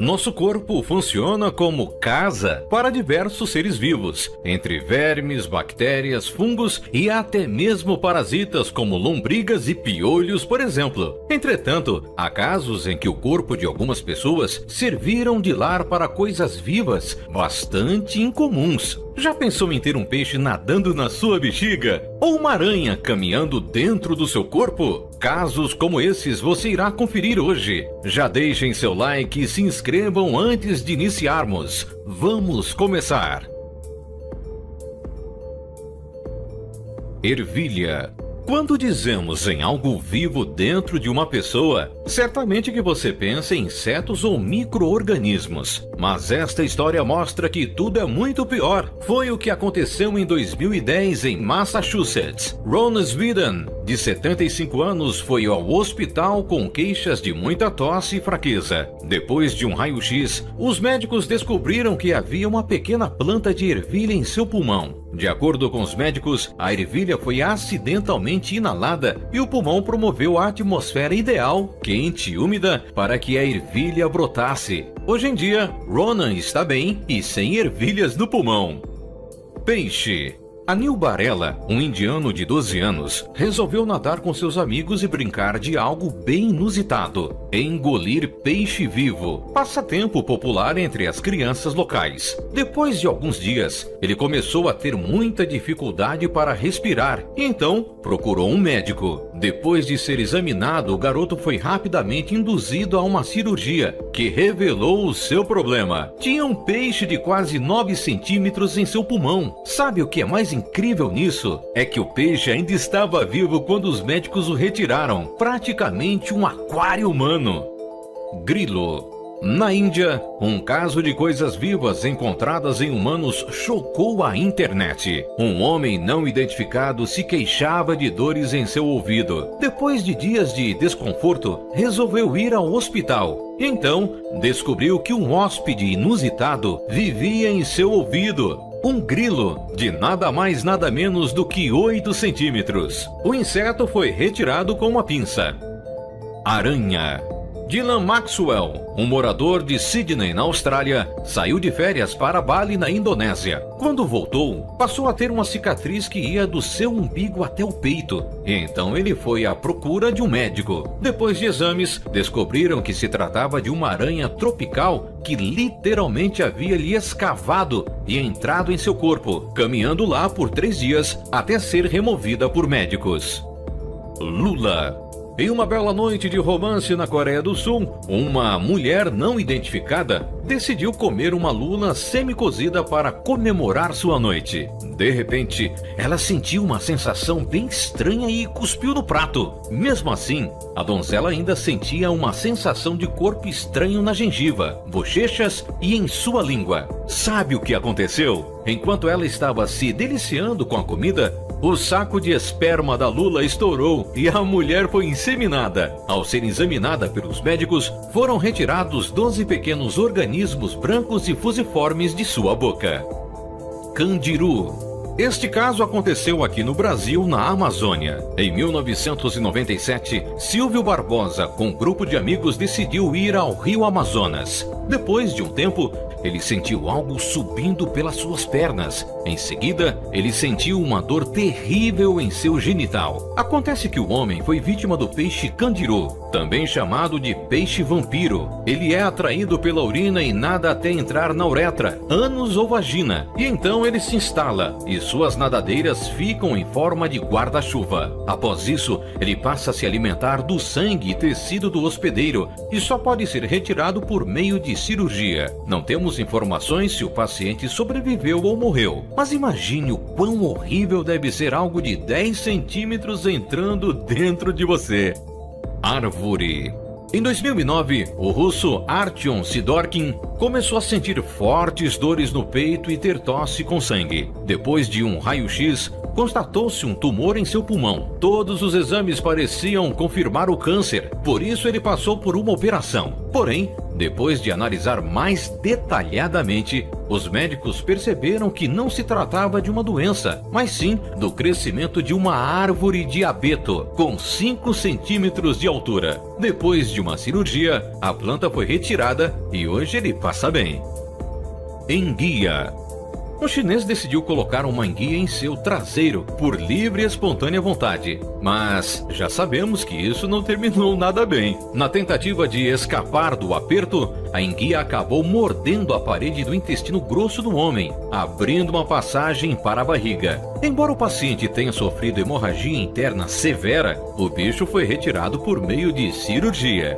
Nosso corpo funciona como casa para diversos seres vivos, entre vermes, bactérias, fungos e até mesmo parasitas como lombrigas e piolhos, por exemplo. Entretanto, há casos em que o corpo de algumas pessoas serviram de lar para coisas vivas bastante incomuns. Já pensou em ter um peixe nadando na sua bexiga? Ou uma aranha caminhando dentro do seu corpo? Casos como esses você irá conferir hoje. Já deixem seu like e se inscrevam antes de iniciarmos. Vamos começar! Ervilha. Quando dizemos em algo vivo dentro de uma pessoa, certamente que você pensa em insetos ou micro-organismos. Mas esta história mostra que tudo é muito pior. Foi o que aconteceu em 2010 em Massachusetts. Ron Sweden, de 75 anos, foi ao hospital com queixas de muita tosse e fraqueza. Depois de um raio-x, os médicos descobriram que havia uma pequena planta de ervilha em seu pulmão. De acordo com os médicos, a ervilha foi acidentalmente inalada e o pulmão promoveu a atmosfera ideal, quente e úmida, para que a ervilha brotasse. Hoje em dia, Ronan está bem e sem ervilhas no pulmão. Peixe. Anil Barela, um indiano de 12 anos, resolveu nadar com seus amigos e brincar de algo bem inusitado: engolir peixe vivo, passatempo popular entre as crianças locais. Depois de alguns dias, ele começou a ter muita dificuldade para respirar e então procurou um médico. Depois de ser examinado, o garoto foi rapidamente induzido a uma cirurgia que revelou o seu problema. Tinha um peixe de quase 9 centímetros em seu pulmão. Sabe o que é mais incrível nisso? É que o peixe ainda estava vivo quando os médicos o retiraram. Praticamente um aquário humano. Grilo. Na Índia, um caso de coisas vivas encontradas em humanos chocou a internet. Um homem não identificado se queixava de dores em seu ouvido. Depois de dias de desconforto, resolveu ir ao hospital. Então, descobriu que um hóspede inusitado vivia em seu ouvido. Um grilo de nada mais nada menos do que 8 centímetros. O inseto foi retirado com uma pinça. Aranha. Dylan Maxwell, um morador de Sydney, na Austrália, saiu de férias para Bali, na Indonésia. Quando voltou, passou a ter uma cicatriz que ia do seu umbigo até o peito. E então ele foi à procura de um médico. Depois de exames, descobriram que se tratava de uma aranha tropical que literalmente havia lhe escavado e entrado em seu corpo, caminhando lá por 3 dias até ser removida por médicos. Lula. Em uma bela noite de romance na Coreia do Sul, uma mulher não identificada decidiu comer uma lula semi-cozida para comemorar sua noite. De repente, ela sentiu uma sensação bem estranha e cuspiu no prato. Mesmo assim, a donzela ainda sentia uma sensação de corpo estranho na gengiva, bochechas e em sua língua. Sabe o que aconteceu? Enquanto ela estava se deliciando com a comida, o saco de esperma da lula estourou e a mulher foi inseminada. Ao ser examinada pelos médicos, foram retirados 12 pequenos organismos brancos e fusiformes de sua boca. Candiru. Este caso aconteceu aqui no Brasil, na Amazônia. Em 1997, Silvio Barbosa, com um grupo de amigos, decidiu ir ao rio Amazonas. Depois de um tempo, ele sentiu algo subindo pelas suas pernas. Em seguida, ele sentiu uma dor terrível em seu genital. Acontece que o homem foi vítima do peixe candiru, também chamado de peixe vampiro. Ele é atraído pela urina e nada até entrar na uretra, ânus ou vagina. E então ele se instala e suas nadadeiras ficam em forma de guarda-chuva. Após isso, ele passa a se alimentar do sangue e tecido do hospedeiro e só pode ser retirado por meio de cirurgia. Não temos informações se o paciente sobreviveu ou morreu, mas imagine o quão horrível deve ser algo de 10 centímetros entrando dentro de você. Árvore. Em 2009, o russo Artyom Sidorkin começou a sentir fortes dores no peito e ter tosse com sangue. Depois de um raio-x, constatou-se um tumor em seu pulmão. Todos os exames pareciam confirmar o câncer, por isso ele passou por uma operação. Porém, Depois de analisar mais detalhadamente, os médicos perceberam que não se tratava de uma doença, mas sim do crescimento de uma árvore de abeto, com 5 centímetros de altura. Depois de uma cirurgia, a planta foi retirada e hoje ele passa bem. Enguia. Um chinês decidiu colocar uma enguia em seu traseiro por livre e espontânea vontade. Mas já sabemos que isso não terminou nada bem. Na tentativa de escapar do aperto, a enguia acabou mordendo a parede do intestino grosso do homem, abrindo uma passagem para a barriga. Embora o paciente tenha sofrido hemorragia interna severa, o bicho foi retirado por meio de cirurgia.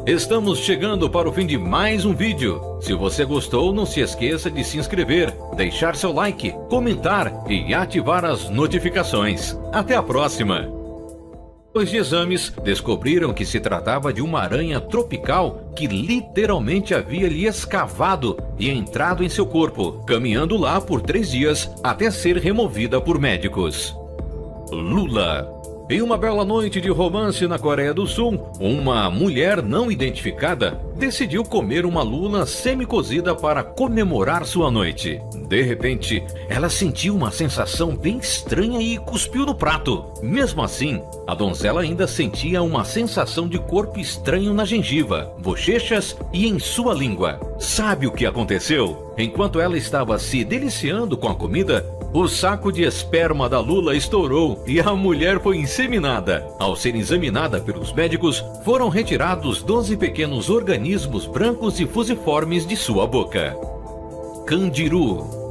Estamos chegando para o fim de mais um vídeo. Se você gostou, não se esqueça de se inscrever, deixar seu like, comentar e ativar as notificações. Até a próxima! Depois de exames, descobriram que se tratava de uma aranha tropical que literalmente havia lhe escavado e entrado em seu corpo, caminhando lá por 3 dias até ser removida por médicos. Lula. Em uma bela noite de romance na Coreia do Sul, uma mulher não identificada decidiu comer uma lula semi-cozida para comemorar sua noite. De repente, ela sentiu uma sensação bem estranha e cuspiu no prato. Mesmo assim, a donzela ainda sentia uma sensação de corpo estranho na gengiva, bochechas e em sua língua. Sabe o que aconteceu? Enquanto ela estava se deliciando com a comida, o saco de esperma da lula estourou e a mulher foi inseminada. Ao ser examinada pelos médicos, foram retirados 12 pequenos organismos brancos e fusiformes de sua boca. Candiru.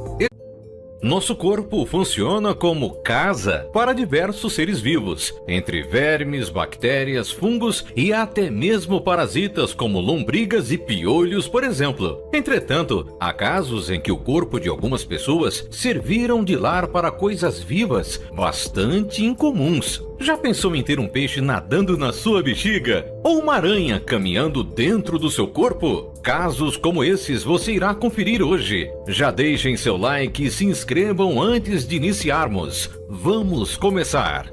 Nosso corpo funciona como casa para diversos seres vivos, entre vermes, bactérias, fungos e até mesmo parasitas como lombrigas e piolhos, por exemplo. Entretanto, há casos em que o corpo de algumas pessoas serviram de lar para coisas vivas bastante incomuns. Já pensou em ter um peixe nadando na sua bexiga? Ou uma aranha caminhando dentro do seu corpo? Casos como esses você irá conferir hoje. Já deixem seu like e se inscrevam antes de iniciarmos. Vamos começar!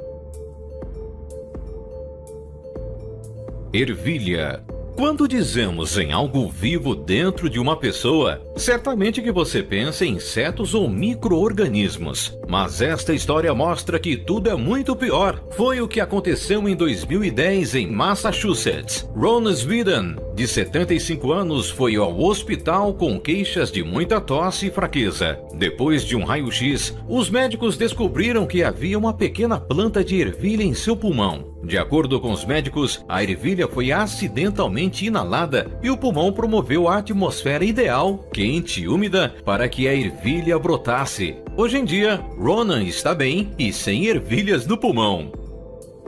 Ervilha. Quando dizemos em algo vivo dentro de uma pessoa, certamente que você pensa em insetos ou micro-organismos. Mas esta história mostra que tudo é muito pior. Foi o que aconteceu em 2010 em Massachusetts. Ron Sweden, de 75 anos, foi ao hospital com queixas de muita tosse e fraqueza. Depois de um raio-x, os médicos descobriram que havia uma pequena planta de ervilha em seu pulmão. De acordo com os médicos, a ervilha foi acidentalmente inalada e o pulmão promoveu a atmosfera ideal, quente e úmida, para que a ervilha brotasse. Hoje em dia, Ronan está bem e sem ervilhas no pulmão.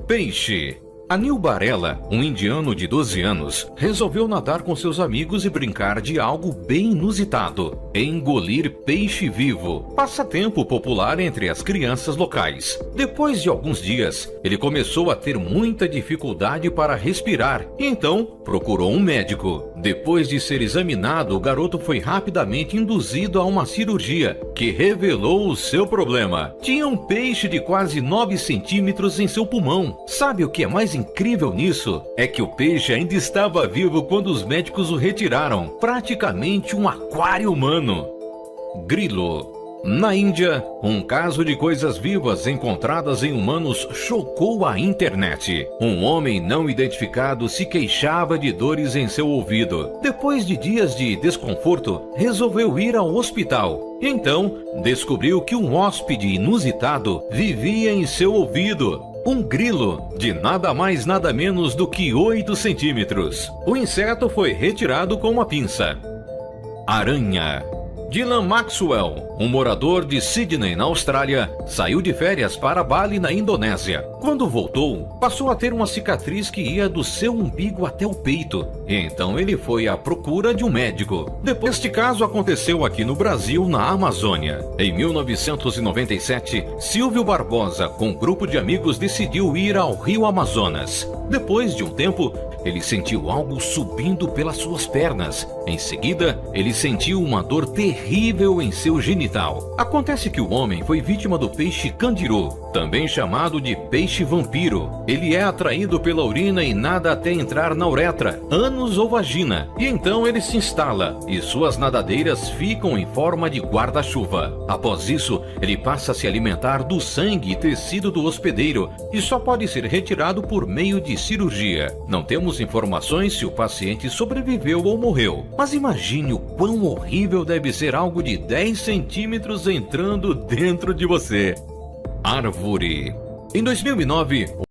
Peixe. Anil Barela, um indiano de 12 anos, resolveu nadar com seus amigos e brincar de algo bem inusitado: engolir peixe vivo, passatempo popular entre as crianças locais. Depois de alguns dias, ele começou a ter muita dificuldade para respirar e então procurou um médico. Depois de ser examinado, o garoto foi rapidamente induzido a uma cirurgia que revelou o seu problema. Tinha um peixe de quase 9 centímetros em seu pulmão. Sabe o que é mais incrível nisso? É que o peixe ainda estava vivo quando os médicos o retiraram. Praticamente um aquário humano. Grilo. Na Índia, um caso de coisas vivas encontradas em humanos chocou a internet. Um homem não identificado se queixava de dores em seu ouvido. Depois de dias de desconforto, resolveu ir ao hospital. Então, descobriu que um hóspede inusitado vivia em seu ouvido. Um grilo de nada mais nada menos do que 8 centímetros. O inseto foi retirado com uma pinça. Aranha. Dylan Maxwell, um morador de Sydney, na Austrália, saiu de férias para Bali, na Indonésia. Quando voltou, passou a ter uma cicatriz que ia do seu umbigo até o peito. E então ele foi à procura de um médico. Depois, este caso aconteceu aqui no Brasil, na Amazônia. Em 1997, Silvio Barbosa, com um grupo de amigos, decidiu ir ao rio Amazonas. Depois de um tempo, ele sentiu algo subindo pelas suas pernas. Em seguida, ele sentiu uma dor terrível em seu genital. Acontece que o homem foi vítima do peixe candiru. também chamado de peixe vampiro. Ele é atraído pela urina e nada até entrar na uretra, ânus ou vagina, e então ele se instala e suas nadadeiras ficam em forma de guarda-chuva. Após isso, ele passa a se alimentar do sangue e tecido do hospedeiro e só pode ser retirado por meio de cirurgia. Não temos informações se o paciente sobreviveu ou morreu, mas imagine o quão horrível deve ser algo de 10 centímetros entrando dentro de você. Árvore. Em 2009,